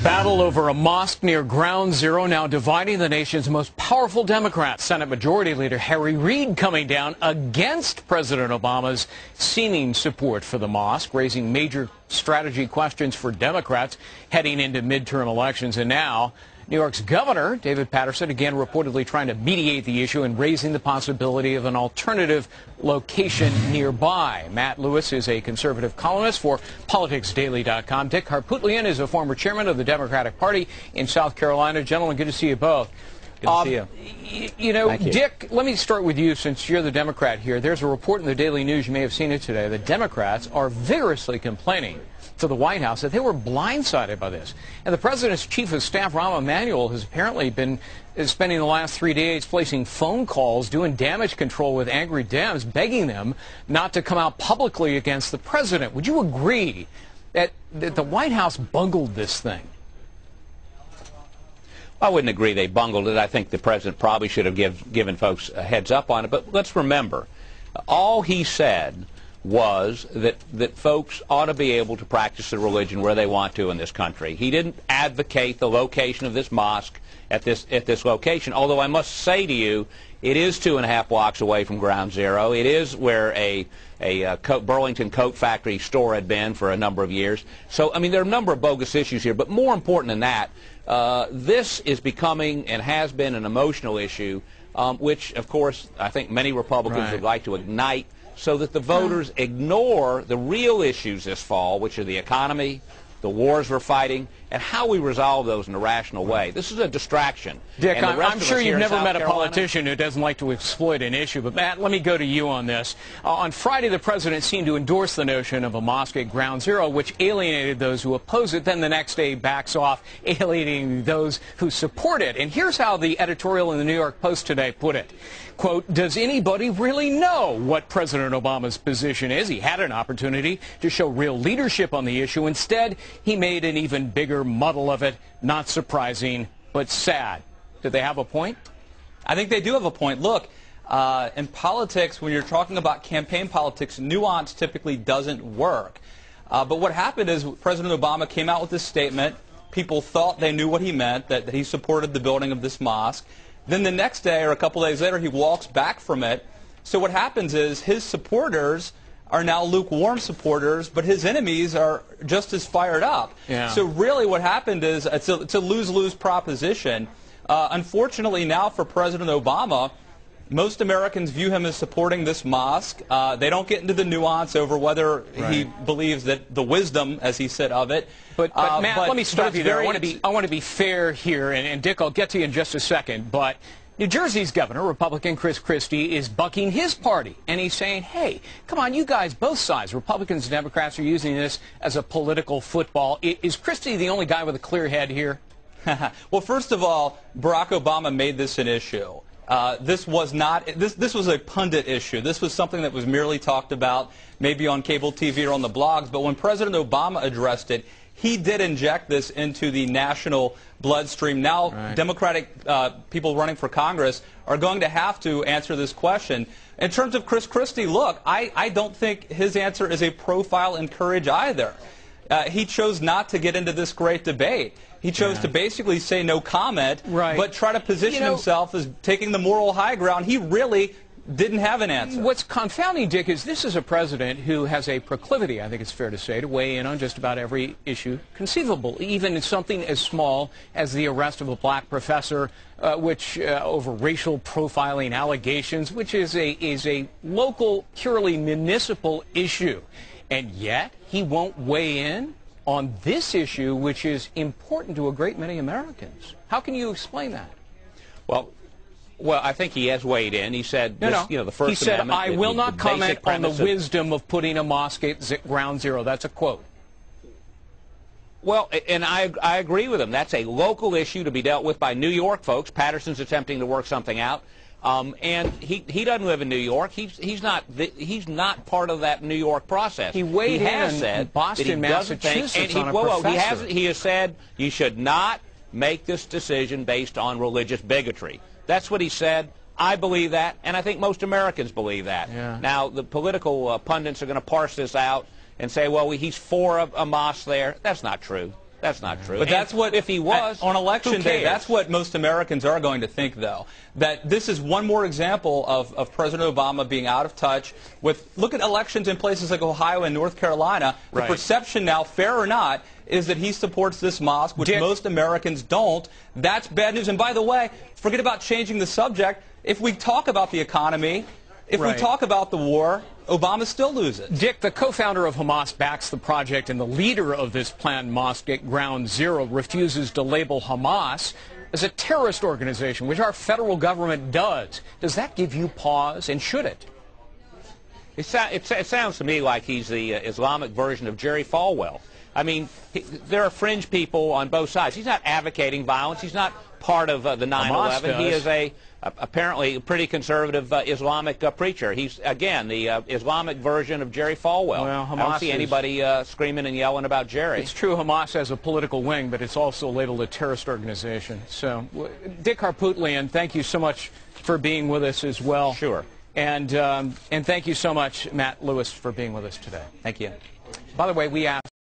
Battle over a mosque near Ground Zero now dividing the nation's most powerful Democrats. Senate Majority Leader Harry Reid coming down against President Obama's seeming support for the mosque, raising major strategy questions for Democrats heading into midterm elections. And now New York's Governor David Paterson again reportedly trying to mediate the issue and raising the possibility of an alternative location nearby. Matt Lewis is a conservative columnist for PoliticsDaily.com. Dick Harpootlian is a former chairman of the Democratic Party in South Carolina. Gentlemen, good to see you both. Good to see you. You know, Dick, let me start with you since you're the Democrat here. There's a report in the Daily News, you may have seen it today, that Democrats are vigorously complaining to the White House that they were blindsided by this. And the president's chief of staff, Rahm Emanuel, has apparently been spending the last 3 days placing phone calls, doing damage control with angry Dems, begging them not to come out publicly against the president. Would you agree that the White House bungled this thing? I wouldn't agree they bungled it. I think the president probably should have given folks a heads up on it. But let's remember, all he said was that folks ought to be able to practice their religion where they want to in this country. He didn't advocate the location of this mosque at this location, although I must say to you, it is 2.5 blocks away from Ground Zero. It is where a Burlington coat factory store had been for a number of years. So, I mean, there are a number of bogus issues here, but more important than that, this is becoming and has been an emotional issue, which, of course, I think many Republicans would like to ignite so that the voters ignore the real issues this fall, which are the economy, the wars we're fighting, and how we resolve those in a rational way. This is a distraction. Dick, I'm sure you've never met a politician who doesn't like to exploit an issue, but Matt, let me go to you on this. On Friday, the president seemed to endorse the notion of a mosque at Ground Zero, which alienated those who oppose it. Then the next day backs off, alienating those who support it. And here's how the editorial in the New York Post today put it. Quote, does anybody really know what President Obama's position is? He had an opportunity to show real leadership on the issue. Instead, he made an even bigger muddle of it. Not surprising, but sad. Did they have a point? I think they do have a point. Look, in politics, when you're talking about campaign politics, nuance typically doesn't work. But what happened is President Obama came out with this statement. People thought they knew what he meant, that he supported the building of this mosque. Then the next day or a couple days later, he walks back from it. So what happens is his supporters are now lukewarm supporters, but his enemies are just as fired up. Yeah. So really what happened is it's a lose-lose proposition. Unfortunately now for President Obama, most Americans view him as supporting this mosque. They don't get into the nuance over whether he believes that the wisdom, as he said, of it. But Matt, let me stop you there. I want to be fair here, and Dick, I'll get to you in just a second. But New Jersey's governor, Republican Chris Christie, is bucking his party, and he's saying, hey, come on, you guys, both sides, Republicans and Democrats, are using this as a political football. Is Christie the only guy with a clear head here? Well, first of all, Barack Obama made this an issue. This was not. This was a pundit issue. This was something that was merely talked about, maybe on cable TV or on the blogs. But when President Obama addressed it, he did inject this into the national bloodstream. Now, Democratic people running for Congress are going to have to answer this question. In terms of Chris Christie, look, I don't think his answer is a profile in courage either. He chose not to get into this great debate. He chose to basically say no comment, but try to position himself as taking the moral high ground. He really didn't have an answer. What's confounding, Dick, is this is a president who has a proclivity, I think it's fair to say, to weigh in on just about every issue conceivable, even something as small as the arrest of a black professor, which over racial profiling allegations, which is a local, purely municipal issue. And yet, he won't weigh in on this issue, which is important to a great many Americans. How can you explain that? Well, I think he has weighed in. He said, the First Amendment. Amendment. I will not comment on the wisdom of putting a mosque at Ground Zero. That's a quote. Well, and I agree with him. That's a local issue to be dealt with by New York folks. Patterson's attempting to work something out. And he doesn't live in New York. He's not part of that New York process. He weighed in said Boston, Massachusetts on a professor. He has said you should not make this decision based on religious bigotry. That's what he said. I believe that, and I think most Americans believe that. Yeah. Now, the political pundits are going to parse this out and say, well, he's for a mosque there. That's not true. That's not true. But that's what, if he was, on election day, that's what most Americans are going to think, though. That this is one more example of President Obama being out of touch with, look at elections in places like Ohio and North Carolina. The perception now, fair or not, is that he supports this mosque, which most Americans don't. That's bad news. And by the way, forget about changing the subject. If we talk about the economy, if we talk about the war, Obama still loses. Dick, the co-founder of Hamas, backs the project, and the leader of this planned mosque at Ground Zero refuses to label Hamas as a terrorist organization, which our federal government does. Does that give you pause, and should it? It sounds to me like he's the Islamic version of Jerry Falwell. I mean, there are fringe people on both sides. He's not advocating violence. He's not part of the 9/11. He is apparently a pretty conservative Islamic preacher. He's, again, the Islamic version of Jerry Falwell. Well, Hamas, I don't see anybody screaming and yelling about Jerry. It's true Hamas has a political wing, but it's also labeled a terrorist organization. So, Dick Harpootlian, thank you so much for being with us as well. Sure. And thank you so much, Matt Lewis, for being with us today. Thank you. By the way, we asked